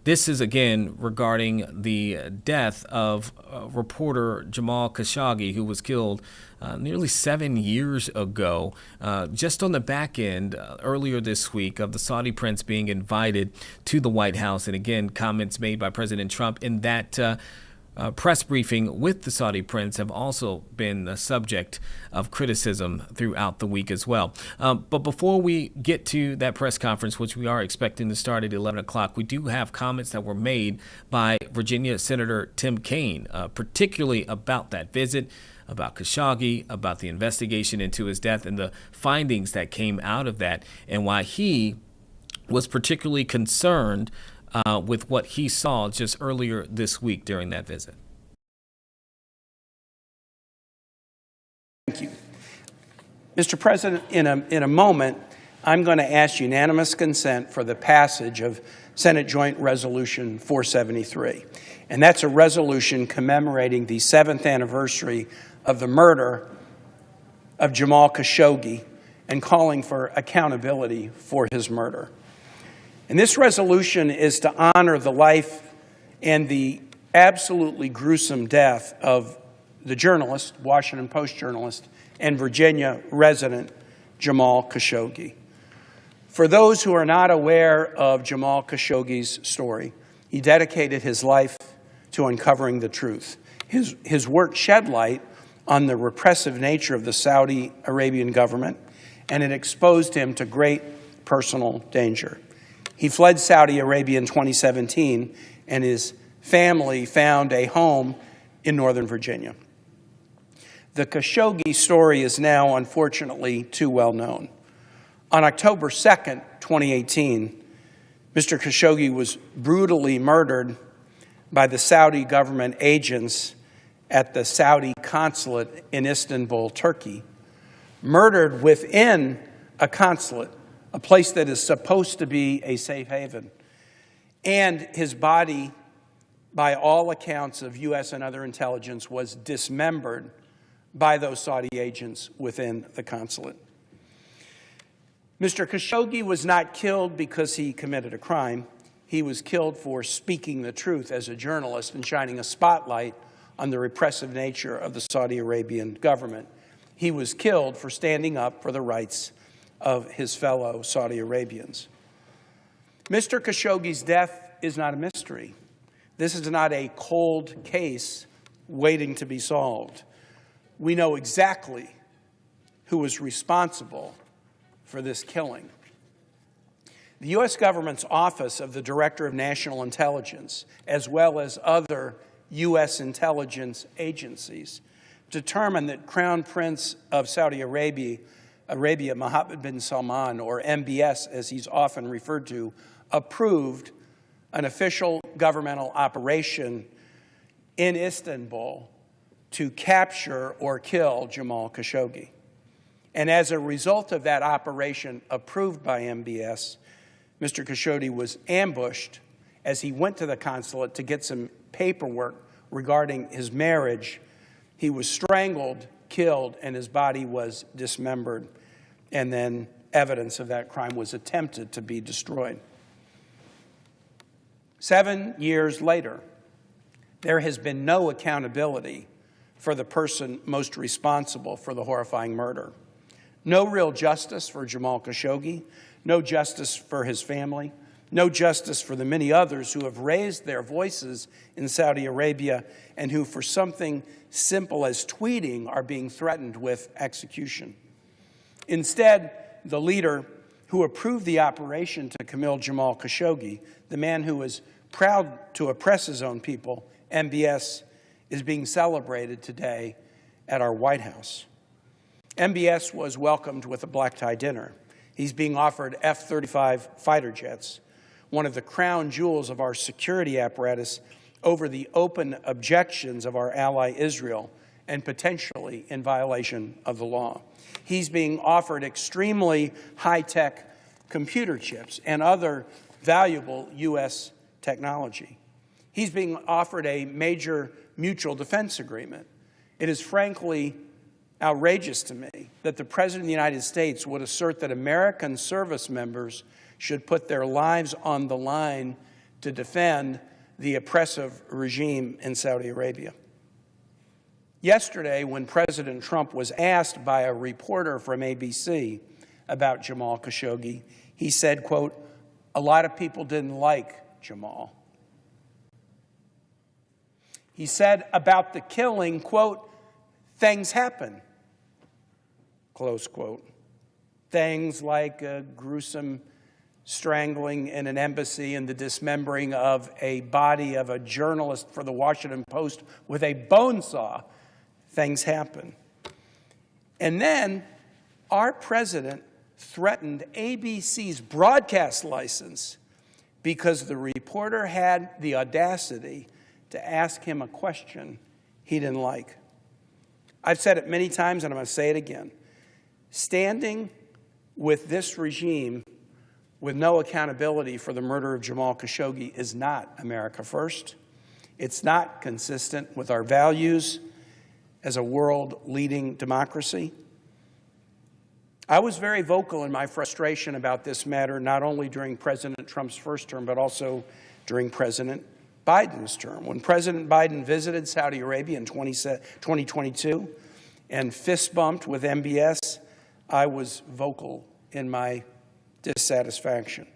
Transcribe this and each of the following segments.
This is, again, regarding the death of reporter Jamal Khashoggi, who was killed nearly 7 years ago, just on the back end earlier this week of the Saudi prince being invited to the White House. And again, comments made by President Trump in that press briefing with the Saudi prince have also been the subject of criticism throughout the week as well. But before we get to that press conference, which we are expecting to start at 11 o'clock, we do have comments that were made by Virginia Senator Tim Kaine, particularly about that visit, about Khashoggi, about the investigation into his death and the findings that came out of that, and why he was particularly concerned with what he saw just earlier this week during that visit. Thank you. Mr. President, in a moment, I'm going to ask unanimous consent for the passage of Senate Joint Resolution 473. And that's a resolution commemorating the 7th anniversary of the murder of Jamal Khashoggi and calling for accountability for his murder. And this resolution is to honor the life and the absolutely gruesome death of the journalist, Washington Post journalist, and Virginia resident Jamal Khashoggi. For those who are not aware of Jamal Khashoggi's story, he dedicated his life to uncovering the truth. His work shed light on the repressive nature of the Saudi Arabian government, and it exposed him to great personal danger. He fled Saudi Arabia in 2017, and his family found a home in Northern Virginia. The Khashoggi story is now, unfortunately, too well known. On October 2nd, 2018, Mr. Khashoggi was brutally murdered by the Saudi government agents at the Saudi consulate in Istanbul, Turkey, murdered within a consulate, a place that is supposed to be a safe haven. And his body, by all accounts of U.S. and other intelligence, was dismembered by those Saudi agents within the consulate. Mr. Khashoggi was not killed because he committed a crime. He was killed for speaking the truth as a journalist and shining a spotlight on the repressive nature of the Saudi Arabian government. He was killed for standing up for the rights of his fellow Saudi Arabians. Mr. Khashoggi's death is not a mystery. This is not a cold case waiting to be solved. We know exactly who was responsible for this killing. The U.S. government's Office of the Director of National Intelligence, as well as other U.S. intelligence agencies, determined that Crown Prince of Saudi Arabia, Mohammed bin Salman, or MBS as he's often referred to, approved an official governmental operation in Istanbul to capture or kill Jamal Khashoggi. And as a result of that operation approved by MBS, Mr. Khashoggi was ambushed as he went to the consulate to get some paperwork regarding his marriage. He was strangled, killed, and his body was dismembered. And then evidence of that crime was attempted to be destroyed. 7 years later, there has been no accountability for the person most responsible for the horrifying murder. No real justice for Jamal Khashoggi, no justice for his family, no justice for the many others who have raised their voices in Saudi Arabia and who, for something simple as tweeting, are being threatened with execution. Instead, the leader who approved the operation to kill Jamal Khashoggi, the man who was proud to oppress his own people, MBS, is being celebrated today at our White House. MBS was welcomed with a black tie dinner. He's being offered F-35 fighter jets, one of the crown jewels of our security apparatus, over the open objections of our ally Israel and potentially in violation of the law. He's being offered extremely high-tech computer chips and other valuable U.S. technology. He's being offered a major mutual defense agreement. It is frankly outrageous to me that the President of the United States would assert that American service members should put their lives on the line to defend the oppressive regime in Saudi Arabia. Yesterday, when President Trump was asked by a reporter from ABC about Jamal Khashoggi, he said, quote, "A lot of people didn't like Jamal." He said about the killing, quote, "Things happen," close quote. Things like a gruesome strangling in an embassy and the dismembering of a body of a journalist for the Washington Post with a bone saw. Things happen. And then our president threatened ABC's broadcast license because the reporter had the audacity to ask him a question he didn't like. I've said it many times, and I'm going to say it again. Standing with this regime with no accountability for the murder of Jamal Khashoggi is not America first. It's not consistent with our values as a world-leading democracy. I was very vocal in my frustration about this matter, not only during President Trump's first term, but also during President Biden's term. When President Biden visited Saudi Arabia in 2022 and fist-bumped with MBS, I was vocal in my dissatisfaction.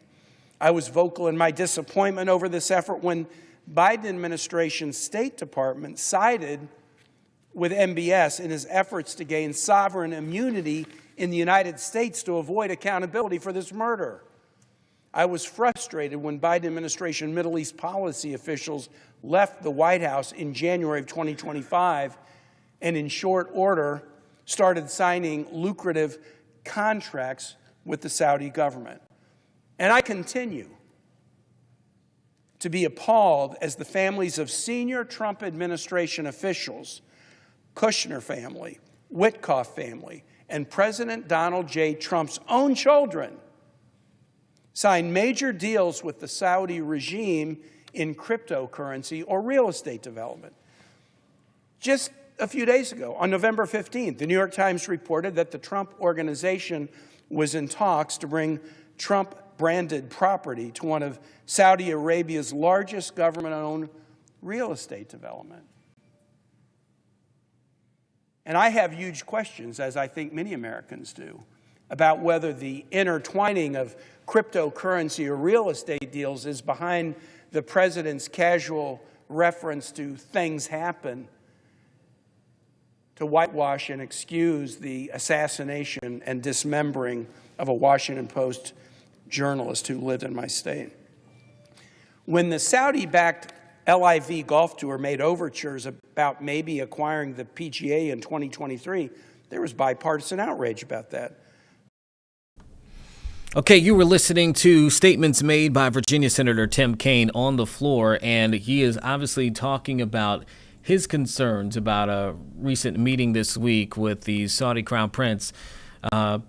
I was vocal in my disappointment over this effort when Biden administration's State Department sided with MBS in his efforts to gain sovereign immunity in the United States to avoid accountability for this murder. I was frustrated when Biden administration Middle East policy officials left the White House in January of 2025 and in short order started signing lucrative contracts with the Saudi government. And I continue to be appalled as the families of senior Trump administration officials, Kushner family, Witkoff family, and President Donald J. Trump's own children signed major deals with the Saudi regime in cryptocurrency or real estate development. Just a few days ago, on November 15th, the New York Times reported that the Trump organization was in talks to bring Trump-branded property to one of Saudi Arabia's largest government-owned real estate development. And I have huge questions, as I think many Americans do, about whether the intertwining of cryptocurrency or real estate deals is behind the president's casual reference to things happen to whitewash and excuse the assassination and dismembering of a Washington Post journalist who lived in my state. When the Saudi-backed LIV Golf Tour made overtures about maybe acquiring the PGA in 2023, there was bipartisan outrage about that. Okay, you were listening to statements made by Virginia Senator Tim Kaine on the floor, and he is obviously talking about his concerns about a recent meeting this week with the Saudi Crown Prince,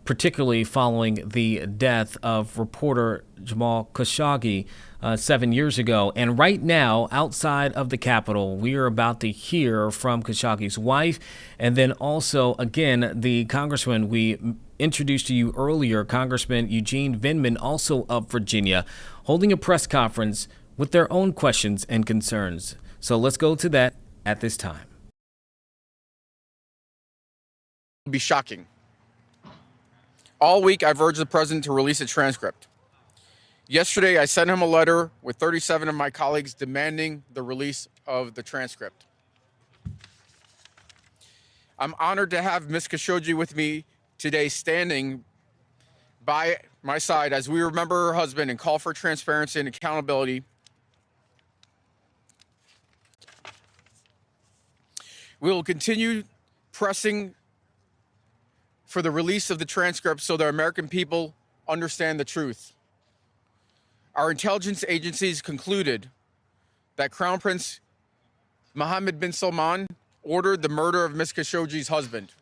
particularly following the death of reporter Jamal Khashoggi 7 years ago. And right now, outside of the Capitol, we are about to hear from Khashoggi's wife, and then also, again, the congressman we introduced to you earlier, Congressman Eugene Vindman, also of Virginia, holding a press conference with their own questions and concerns. So let's go to that at this time. It would be shocking. All week, I've urged the president to release a transcript. Yesterday, I sent him a letter with 37 of my colleagues demanding the release of the transcript. I'm honored to have Ms. Khashoggi with me today, standing by my side as we remember her husband and call for transparency and accountability. We will continue pressing for the release of the transcript so the American people understand the truth. Our intelligence agencies concluded that Crown Prince Mohammed bin Salman ordered the murder of Ms. Khashoggi's husband.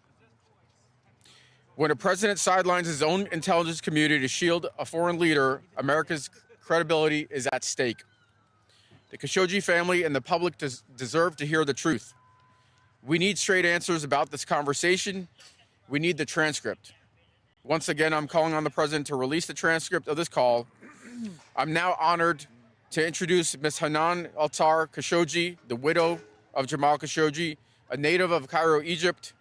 When a president sidelines his own intelligence community to shield a foreign leader, America's credibility is at stake. The Khashoggi family and the public deserve to hear the truth. We need straight answers about this conversation. We need the transcript. Once again, I'm calling on the president to release the transcript of this call. I'm now honored to introduce Ms. Hanan Khashoggi, the widow of Jamal Khashoggi, a native of Cairo, Egypt.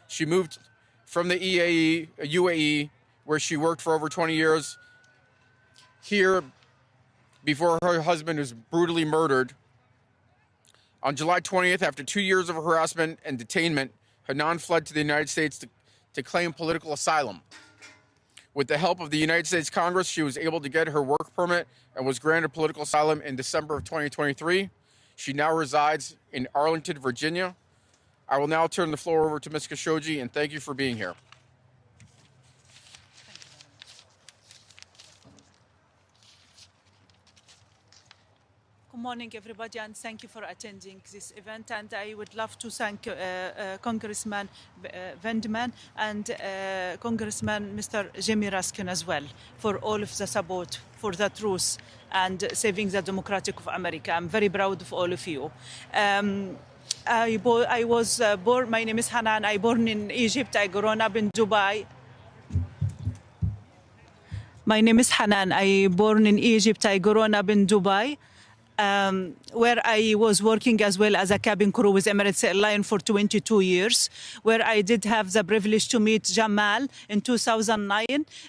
She moved from the UAE, where she worked for over 20 years, here before her husband was brutally murdered. On July 20th, after 2 years of harassment and detainment, Hanan fled to the United States to claim political asylum. With the help of the United States Congress, she was able to get her work permit and was granted political asylum in December of 2023. She now resides in Arlington, Virginia. I will now turn the floor over to Ms. Khashoggi, and thank you for being here. Good morning, everybody, and thank you for attending this event. And I would love to thank Congressman Vindman and Congressman Mr. Jimmy Raskin as well for all of the support for the truth and saving the democratic of America. I'm very proud of all of you. I was born, my name is Hanan. I born in Egypt. I grown up in Dubai. My name is Hanan. I born in Egypt. I grown up in Dubai. Where I was working as well as a cabin crew with Emirates Airlines for 22 years, where I did have the privilege to meet Jamal in 2009.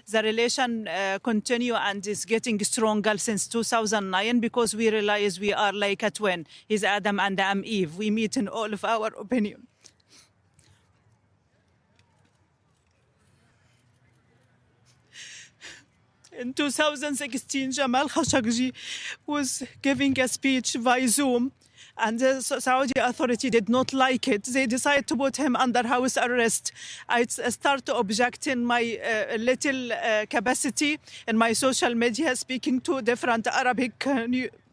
The relation continue and is getting stronger since 2009 because we realize we are like a twin. He's Adam and I'm Eve. We meet in all of our opinion. In 2016, Jamal Khashoggi was giving a speech via Zoom, and the Saudi authority did not like it. They decided to put him under house arrest. I start to object in my little capacity in my social media, speaking to different Arabic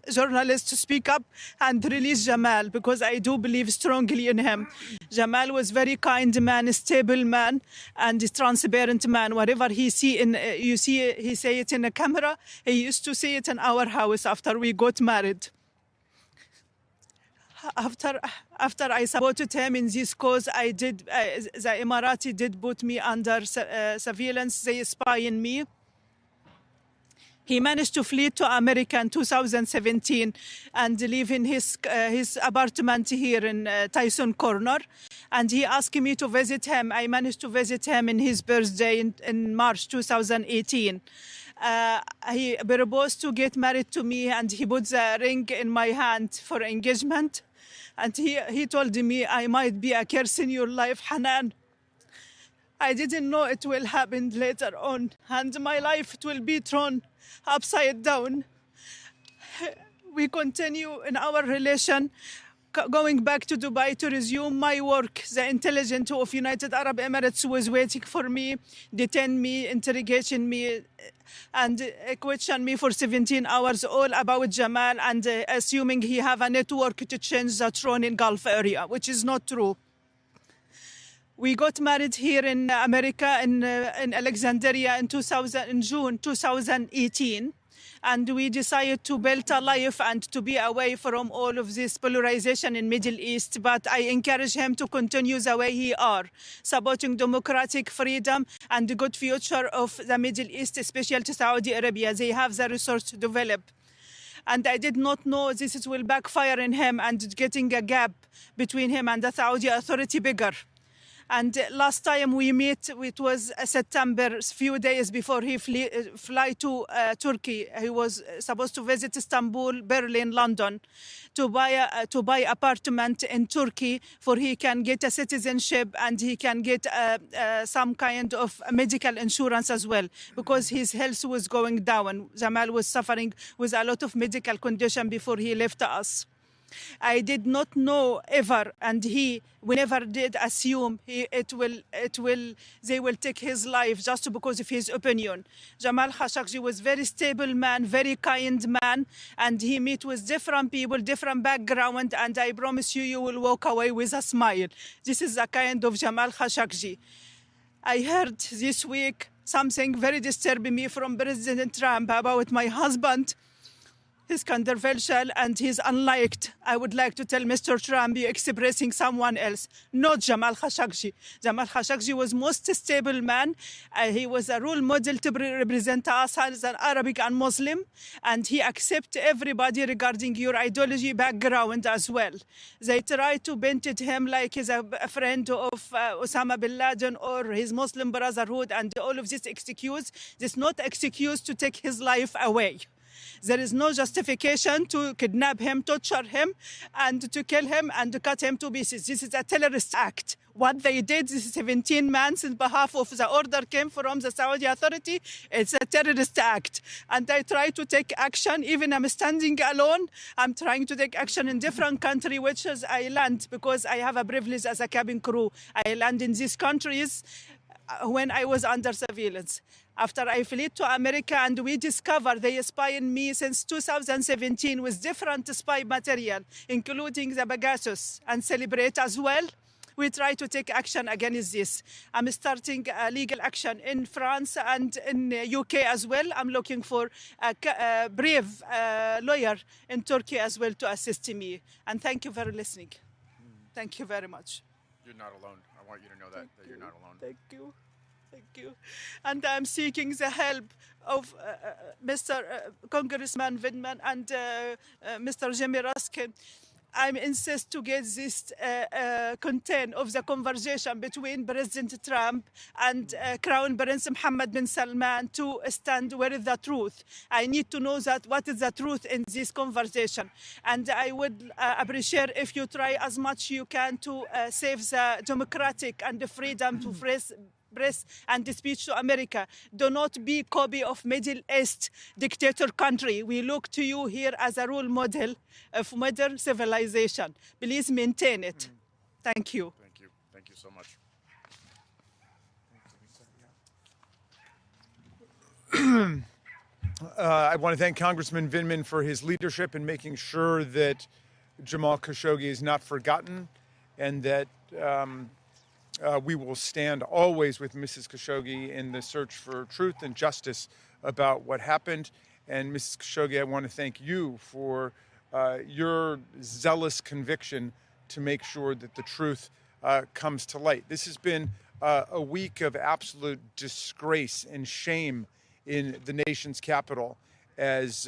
journalists to speak up and release Jamal because I do believe strongly in him. Jamal was very kind man, stable man, and transparent man. Whatever he see in you see, he say it in a camera. He used to say it in our house after we got married. After I supported him in this cause, I did. The Emirati did put me under surveillance. They spy on me. He managed to flee to America in 2017 and live in his apartment here in Tyson Corner. And he asked me to visit him. I managed to visit him in his birthday in March 2018. He proposed to get married to me, and he put the ring in my hand for engagement. And he told me, I might be a curse in your life, Hanan. I didn't know it will happen later on, and my life it will be thrown upside down. We continue in our relation, going back to Dubai to resume my work. The intelligence of United Arab Emirates was waiting for me, detained me, interrogated me, and questioned me for 17 hours all about Jamal, and assuming he have a network to change the throne in Gulf area, which is not true. We got married here in America, in Alexandria in June 2018. And we decided to build a life and to be away from all of this polarization in Middle East. But I encourage him to continue the way he are, supporting democratic freedom and the good future of the Middle East, especially to Saudi Arabia. They have the resource to develop. And I did not know this will backfire in him and getting a gap between him and the Saudi authority bigger. And last time we met, it was September, a few days before he fly to Turkey. He was supposed to visit Istanbul, Berlin, London, to buy apartment in Turkey, for he can get a citizenship and he can get some kind of medical insurance as well, because his health was going down. Jamal was suffering with a lot of medical condition before he left us. I did not know ever, and we never did assume they will take his life just because of his opinion. Jamal Khashoggi was very stable man, very kind man, and he met with different people, different background, and I promise you, you will walk away with a smile. This is the kind of Jamal Khashoggi. I heard this week something very disturbing me from President Trump about my husband. He's controversial and he's unliked. I would like to tell Mr. Trump you're expressing someone else, not Jamal Khashoggi. Jamal Khashoggi was most stable man. He was a role model to represent us as an Arabic and Muslim, and he accepts everybody regarding your ideology background as well. They try to paint him like he's a friend of Osama bin Laden or his Muslim Brotherhood, and all of this excuse. This not excuse to take his life away. There is no justification to kidnap him, torture him, and to kill him and to cut him to pieces. This is a terrorist act. What they did, this is 17 months in behalf of the order came from the Saudi authority. It's a terrorist act. And I try to take action. Even I'm standing alone. I'm trying to take action in different countries, which is I land because I have a privilege as a cabin crew. I land in these countries when I was under surveillance. After I fled to America and we discovered they spy on me since 2017 with different spy material, including the Pegasus and Celebrate as well. We try to take action against this. I'm starting legal action in France and in UK as well. I'm looking for a brave lawyer in Turkey as well to assist me. And thank you for listening. Thank you very much. You're not alone. I want you to know that you're not alone. Thank you. Thank you. And I'm seeking the help of Mr. Congressman Vindman and Mr. Jimmy Raskin. I insist to get this content of the conversation between President Trump and Crown Prince Mohammed bin Salman to stand with the truth. I need to know that what is the truth in this conversation. And I would appreciate if you try as much you can to save the democratic and the freedom to press and speech to America. Do not be copy of Middle East dictator country. We look to you here as a role model of modern civilization. Please maintain it. Thank you. Thank you. Thank you so much. I want to thank Congressman Vindman for his leadership in making sure that Jamal Khashoggi is not forgotten, and that we will stand always with Mrs. Khashoggi in the search for truth and justice about what happened. And Mrs. Khashoggi, I want to thank you for your zealous conviction to make sure that the truth comes to light. This has been a week of absolute disgrace and shame in the nation's capital as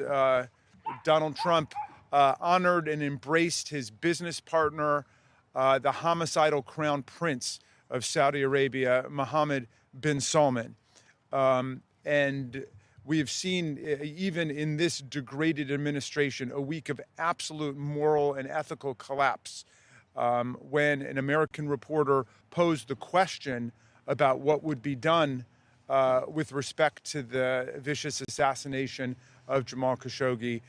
Donald Trump honored and embraced his business partner, the homicidal crown prince of Saudi Arabia, Mohammed bin Salman. And we have seen, even in this degraded administration, a week of absolute moral and ethical collapse when an American reporter posed the question about what would be done with respect to the vicious assassination of Jamal Khashoggi.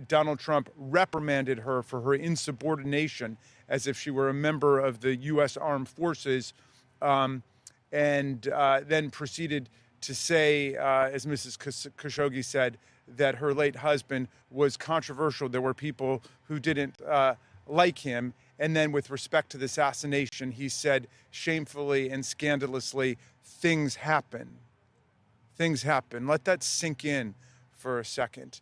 Donald Trump reprimanded her for her insubordination as if she were a member of the U.S. Armed Forces, and then proceeded to say, as Mrs. Khashoggi said, that her late husband was controversial. There were people who didn't like him. And then with respect to the assassination, he said shamefully and scandalously, things happen. Things happen. Let that sink in for a second.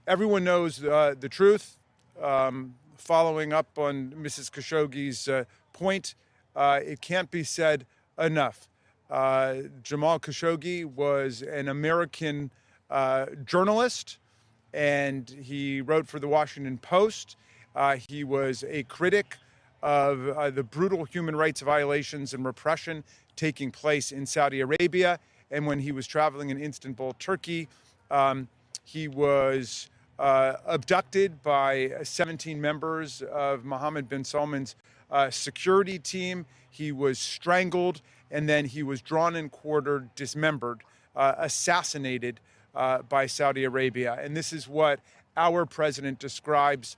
Everyone knows the truth. Following up on Mrs. Khashoggi's point, it can't be said enough. Jamal Khashoggi was an American journalist, and he wrote for the Washington Post. He was a critic of the brutal human rights violations and repression taking place in Saudi Arabia. And when he was traveling in Istanbul, Turkey, he was abducted by 17 members of Mohammed bin Salman's security team. He was strangled, and then he was drawn and quartered, dismembered, assassinated by Saudi Arabia. And this is what our president describes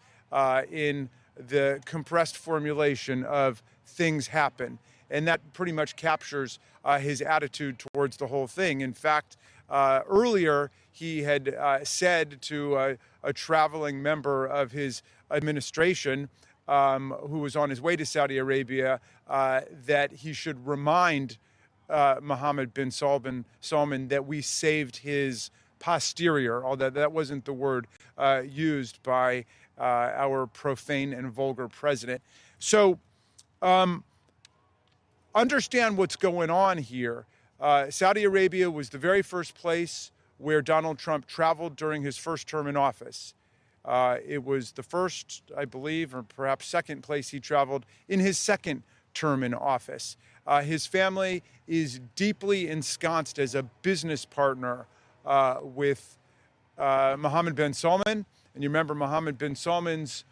in the compressed formulation of things happen. And that pretty much captures his attitude towards the whole thing. In fact, earlier he had said to a traveling member of his administration who was on his way to Saudi Arabia that he should remind Mohammed bin Salman, that we saved his posterior, although that wasn't the word used by our profane and vulgar president. So understand what's going on here. Saudi Arabia was the very first place where Donald Trump traveled during his first term in office. It was the first, I believe, or perhaps second place he traveled in his second term in office. His family is deeply ensconced as a business partner with Mohammed bin Salman. And you remember Mohammed bin Salman's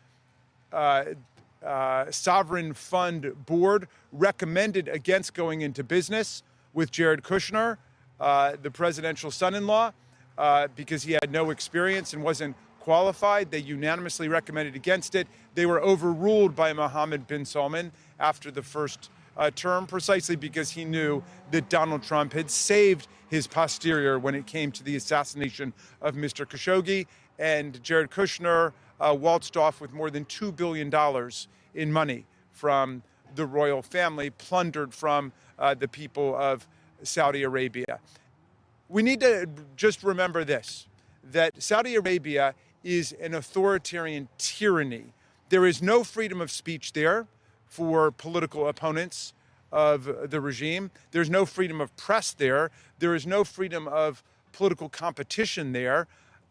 sovereign fund board recommended against going into business with Jared Kushner, the presidential son-in-law, because he had no experience and wasn't qualified. They unanimously recommended against it. They were overruled by Mohammed bin Salman after the first term, precisely because he knew that Donald Trump had saved his posterior when it came to the assassination of Mr. Khashoggi. And Jared Kushner waltzed off with more than $2 billion in money from the royal family, plundered from the people of Saudi Arabia. We need to just remember this, that Saudi Arabia is an authoritarian tyranny. There is no freedom of speech there for political opponents of the regime. There's no freedom of press there. There is no freedom of political competition there.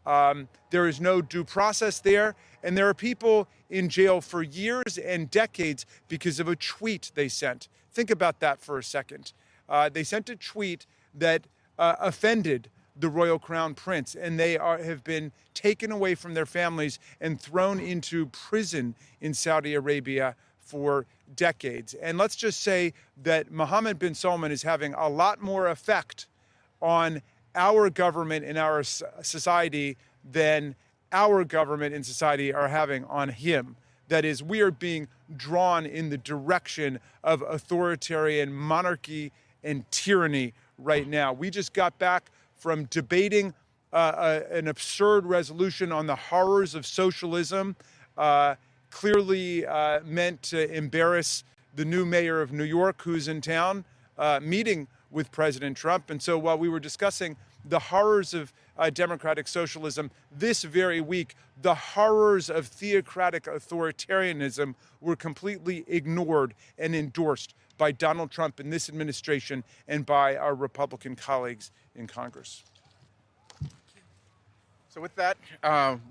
There is no due process there. And there are people in jail for years and decades because of a tweet they sent. Think about that for a second. They sent a tweet that offended the royal crown prince, and they have been taken away from their families and thrown into prison in Saudi Arabia for decades. And let's just say that Mohammed bin Salman is having a lot more effect on our government and our society than our government and society are having on him. That is, we are being drawn in the direction of authoritarian monarchy and tyranny right now. We just got back from debating an absurd resolution on the horrors of socialism, clearly meant to embarrass the new mayor of New York, who's in town, meeting with President Trump. And so while we were discussing the horrors of democratic socialism this very week, the horrors of theocratic authoritarianism were completely ignored and endorsed by Donald Trump and this administration and by our Republican colleagues in Congress. So with that,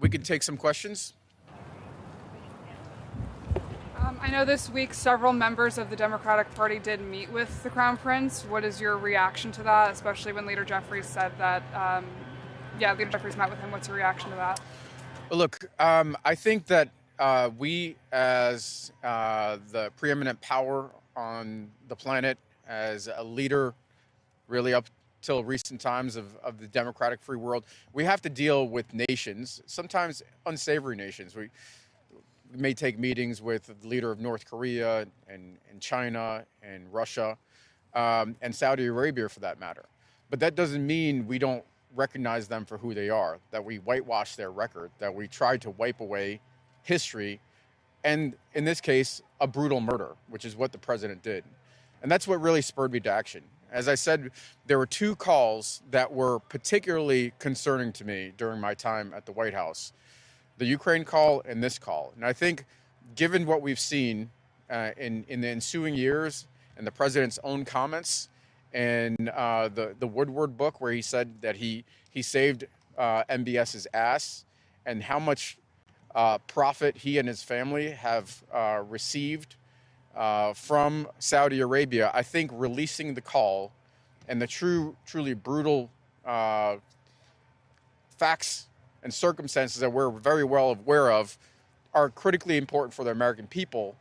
we can take some questions. I know this week several members of the Democratic Party did meet with the Crown Prince. What is your reaction to that, especially when Leader Jeffries said that, Leader Jeffries met with him. What's your reaction to that? Look, I think that we as the preeminent power on the planet, as a leader really up till recent times of the democratic free world, we have to deal with nations, sometimes unsavory nations. We may take meetings with the leader of North Korea and China and Russia and Saudi Arabia for that matter. But that doesn't mean we don't recognize them for who they are, that we whitewash their record, that we try to wipe away history, and in this case, a brutal murder, which is what the president did. And that's what really spurred me to action. As I said, there were two calls that were particularly concerning to me during my time at the White House: the Ukraine call and this call. And I think, given what we've seen in the ensuing years and the president's own comments and the Woodward book, where he said that he saved MBS's ass, and how much profit he and his family have received from Saudi Arabia, I think releasing the call and the truly brutal facts and circumstances that we're very well aware of are critically important for the American people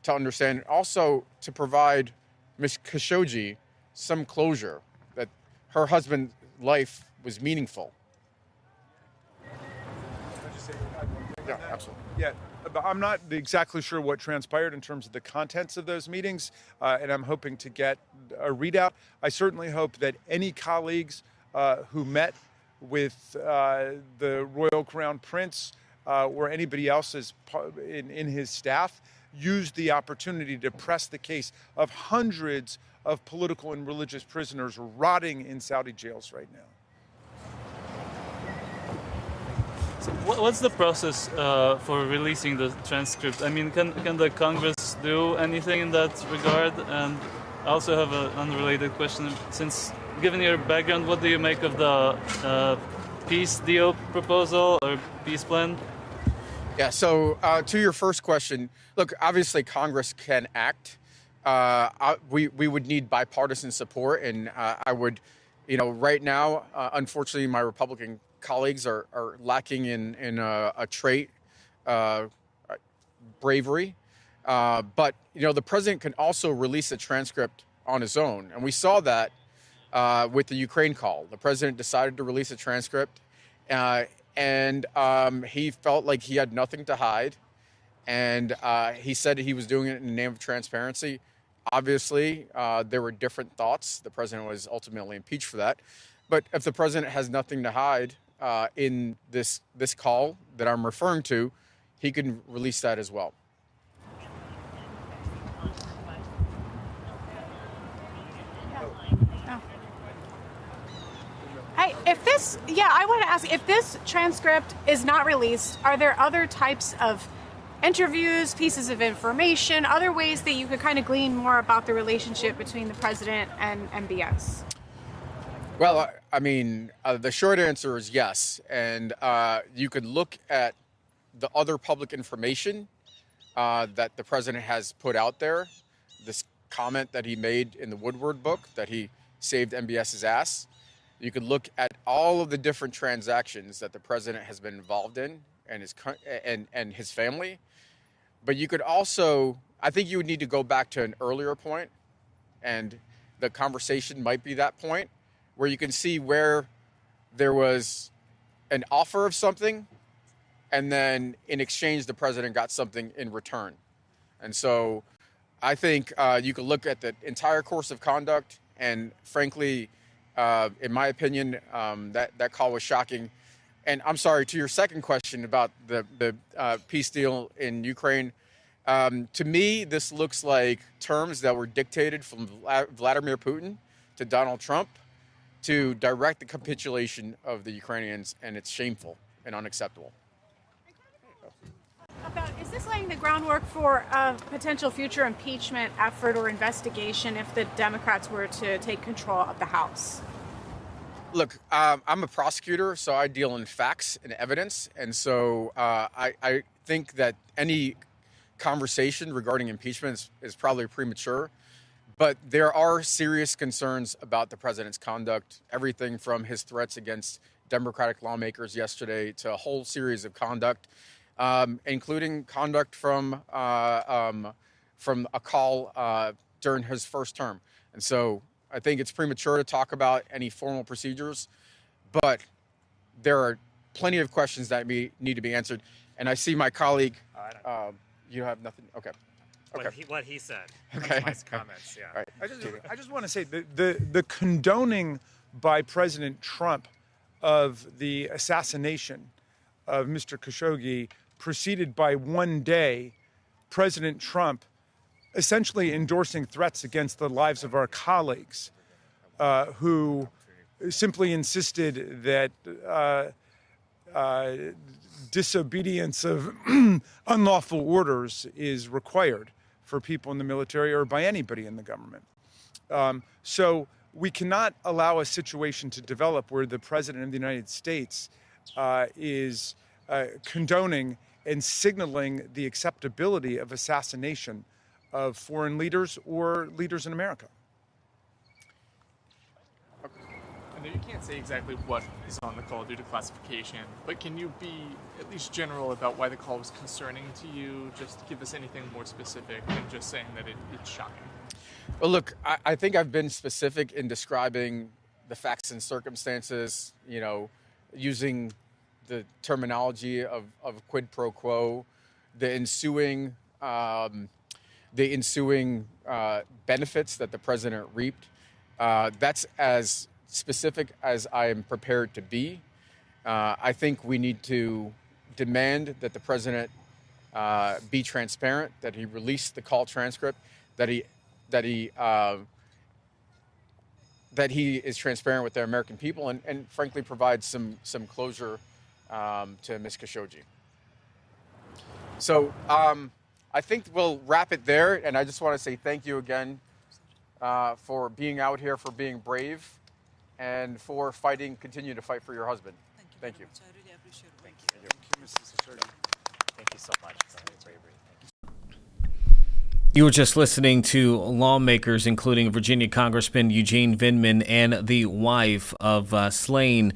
to understand, and also to provide Ms. Khashoggi some closure, that her husband's life was meaningful. Yeah, absolutely. Yeah, but I'm not exactly sure what transpired in terms of the contents of those meetings, and I'm hoping to get a readout. I certainly hope that any colleagues who met with the Royal Crown Prince or anybody else in his staff used the opportunity to press the case of hundreds of political and religious prisoners rotting in Saudi jails right now. So what's the process for releasing the transcript? I mean, can the Congress do anything in that regard? And I also have an unrelated question. Since, given your background, what do you make of the peace deal proposal or peace plan? Yeah, so to your first question, look, obviously Congress can act. We would need bipartisan support, and I would, right now, unfortunately, my Republican colleagues are lacking in a trait, bravery. But, the president can also release a transcript on his own, and we saw that with the Ukraine call. The president decided to release a transcript, and he felt like he had nothing to hide. And he said he was doing it in the name of transparency. Obviously, there were different thoughts. The president was ultimately impeached for that. But if the president has nothing to hide in this call that I'm referring to, he can release that as well. I want to ask, if this transcript is not released, are there other types of interviews, pieces of information, other ways that you could kind of glean more about the relationship between the president and MBS? Well, I mean, the short answer is yes. And you could look at the other public information that the president has put out there. This comment that he made in the Woodward book that he saved MBS's ass. You could look at all of the different transactions that the president has been involved in and his family. But you could also, I think you would need to go back to an earlier point, and the conversation might be that point, where you can see where there was an offer of something, and then in exchange, the president got something in return. And so I think you could look at the entire course of conduct, and frankly, in my opinion, that call was shocking. And I'm sorry, to your second question about the peace deal in Ukraine, to me, this looks like terms that were dictated from Vladimir Putin to Donald Trump to direct the capitulation of the Ukrainians, and it's shameful and unacceptable. Is this laying the groundwork for a potential future impeachment effort or investigation if the Democrats were to take control of the House? Look, I'm a prosecutor, so I deal in facts and evidence. And so I think that any conversation regarding impeachment is probably premature. But there are serious concerns about the president's conduct, everything from his threats against Democratic lawmakers yesterday to a whole series of conduct, including conduct from a call during his first term. And so I think it's premature to talk about any formal procedures, but there are plenty of questions that need to be answered. And I see my colleague. You have nothing. Okay. Okay. What he said. Okay. My comments. Yeah. All right. I just want to say the condoning by President Trump of the assassination of Mr. Khashoggi preceded by one day President Trump essentially endorsing threats against the lives of our colleagues who simply insisted that disobedience of unlawful orders is required for people in the military or by anybody in the government. So we cannot allow a situation to develop where the President of the United States is condoning and signaling the acceptability of assassination of foreign leaders or leaders in America. I know you can't say exactly what is on the call due to classification, but can you be at least general about why the call was concerning to you? Just give us anything more specific than just saying that it's shocking. Well, look, I think I've been specific in describing the facts and circumstances, using the terminology of quid pro quo, the ensuing benefits that the president reaped. That's as specific as I am prepared to be. I think we need to demand that the president be transparent, that he release the call transcript, that he that he is transparent with the American people and frankly provides some closure to Ms. Khashoggi. So I think we'll wrap it there, and I just want to say thank you again for being out here, for being brave, and for continue to fight for your husband. Thank you. I really appreciate it. Thank you, Mrs. Khashoggi. Thank you so much for your bravery. You were just listening to lawmakers, including Virginia Congressman Eugene Vindman and the wife of slain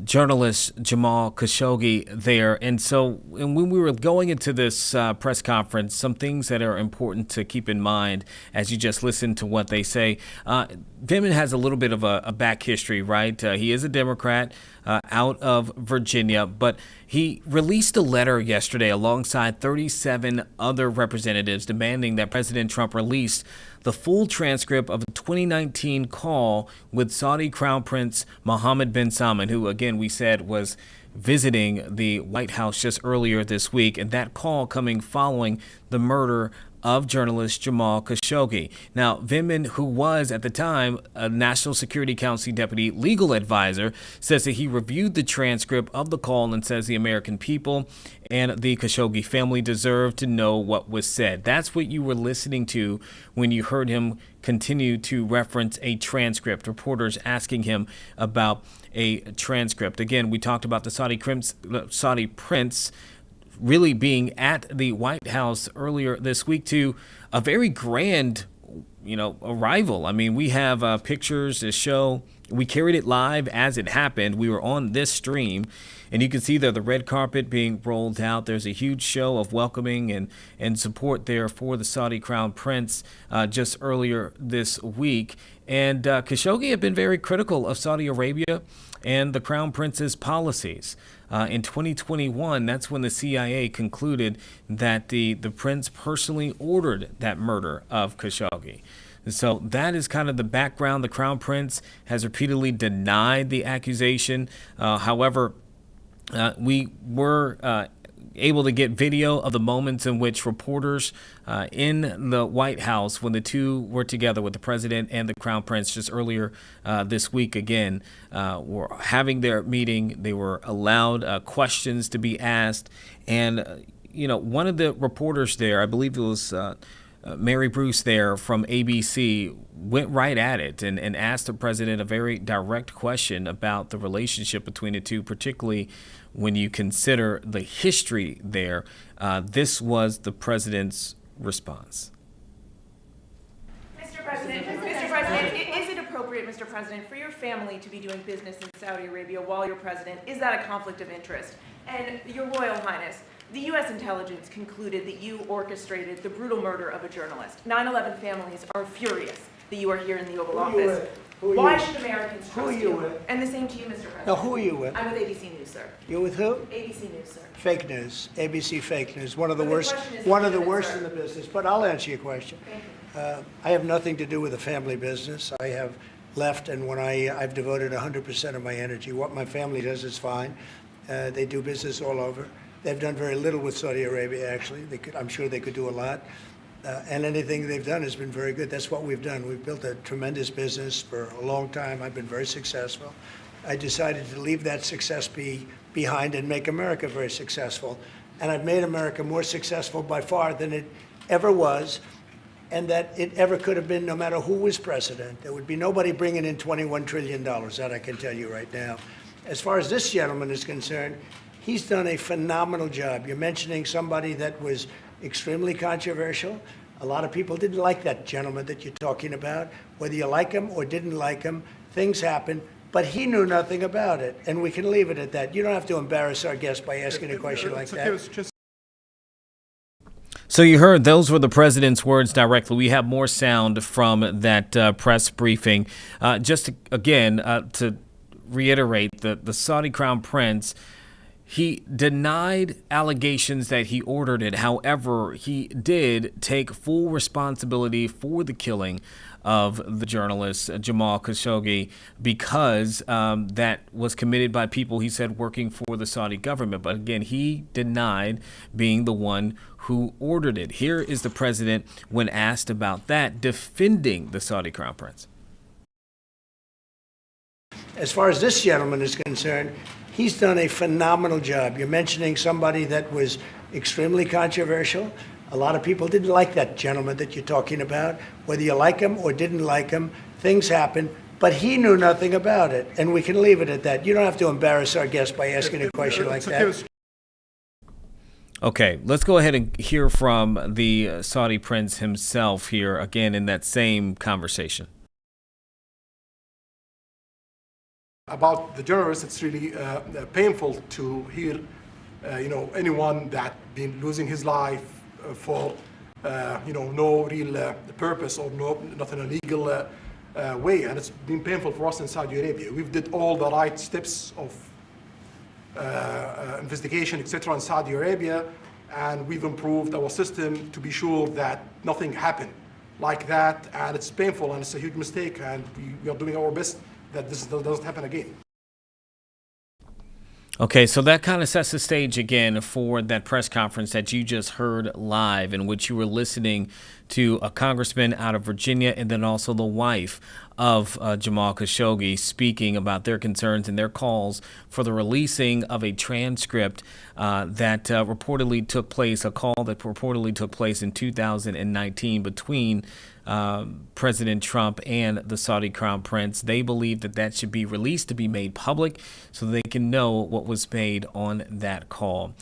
journalist Jamal Khashoggi there. And when we were going into this press conference, some things that are important to keep in mind as you just listen to what they say. Vindman has a little bit of a back history, right? He is a Democrat out of Virginia, but he released a letter yesterday alongside 37 other representatives demanding that President Trump release the full transcript of a 2019 call with Saudi Crown Prince Mohammed bin Salman, who, again, we said was visiting the White House just earlier this week, and that call coming following the murder of journalist Jamal Khashoggi. Now, Vindman, who was at the time a National Security Council deputy legal advisor, says that he reviewed the transcript of the call and says the American people and the Khashoggi family deserve to know what was said. That's what you were listening to when you heard him continue to reference a transcript. Reporters asking him about a transcript. Again, we talked about the Saudi prince really being at the White House earlier this week to a very grand, arrival. I mean, we have pictures to show. We carried it live as it happened. We were on this stream, and you can see there the red carpet being rolled out. There's a huge show of welcoming and support there for the Saudi Crown Prince just earlier this week. And Khashoggi had been very critical of Saudi Arabia and the Crown Prince's policies. In 2021, that's when the CIA concluded that the prince personally ordered that murder of Khashoggi. So that is kind of the background. The Crown Prince has repeatedly denied the accusation. However, we were able to get video of the moments in which reporters in the White House, when the two were together with the president and the Crown Prince just earlier this week, again, were having their meeting. They were allowed questions to be asked. And, one of the reporters there, I believe it was Mary Bruce there from ABC, went right at it and asked the president a very direct question about the relationship between the two, particularly when you consider the history there. This was the president's response. Mr. President, is it appropriate, Mr. President, for your family to be doing business in Saudi Arabia while you're president? Is that a conflict of interest? And Your Royal Highness, the U.S. intelligence concluded that you orchestrated the brutal murder of a journalist. 9/11 families are furious that you are here in the Oval Office. Why should Americans trust you? And the same to you, Mr. President. Now, who are you with? I'm with ABC News, sir. You're with who? ABC News, sir. Fake news. ABC fake news. One of the But the worst. question is One of the legitimate, worst sir. in the business. But I'll answer your question. Thank you. I have nothing to do with the family business. I have left, and when I've devoted 100% of my energy. What my family does is fine. They do business all over. They've done very little with Saudi Arabia, actually. I'm sure they could do a lot. And anything they've done has been very good. That's what we've done. We've built a tremendous business for a long time. I've been very successful. I decided to leave that success behind and make America very successful. And I've made America more successful by far than it ever was, and that it ever could have been, no matter who was president. There would be nobody bringing in $21 trillion, that I can tell you right now. As far as this gentleman is concerned, he's done a phenomenal job. You're mentioning somebody that was extremely controversial. A lot of people didn't like that gentleman that you're talking about. Whether you like him or didn't like him, things happen. But he knew nothing about it, and we can leave it at that. You don't have to embarrass our guest by asking a question like that. So you heard those were the president's words directly. We have more sound from that press briefing. Just to reiterate, the Saudi Crown Prince, he denied allegations that he ordered it. However, he did take full responsibility for the killing of the journalist Jamal Khashoggi because that was committed by people, he said, working for the Saudi government. But again, he denied being the one who ordered it. Here is the president when asked about that, defending the Saudi Crown Prince. As far as this gentleman is concerned, he's done a phenomenal job. You're mentioning somebody that was extremely controversial. A lot of people didn't like that gentleman that you're talking about. Whether you like him or didn't like him, things happen. But he knew nothing about it, and we can leave it at that. You don't have to embarrass our guest by asking a question like that. Okay, let's go ahead and hear from the Saudi prince himself here again in that same conversation. About the journalists, it's really painful to hear, anyone that been losing his life for, no real purpose or nothing illegal way, and it's been painful for us in Saudi Arabia. We've did all the right steps of investigation, etc. in Saudi Arabia, and we've improved our system to be sure that nothing happened like that, and it's painful and it's a huge mistake, and we are doing our best that this doesn't happen again. Okay, so that kind of sets the stage again for that press conference that you just heard live, in which you were listening to a congressman out of Virginia and then also the wife of Jamal Khashoggi speaking about their concerns and their calls for the releasing of a transcript that reportedly took place, a call that reportedly took place in 2019 between President Trump and the Saudi Crown Prince. They believe that that should be released to be made public so they can know what was made on that call.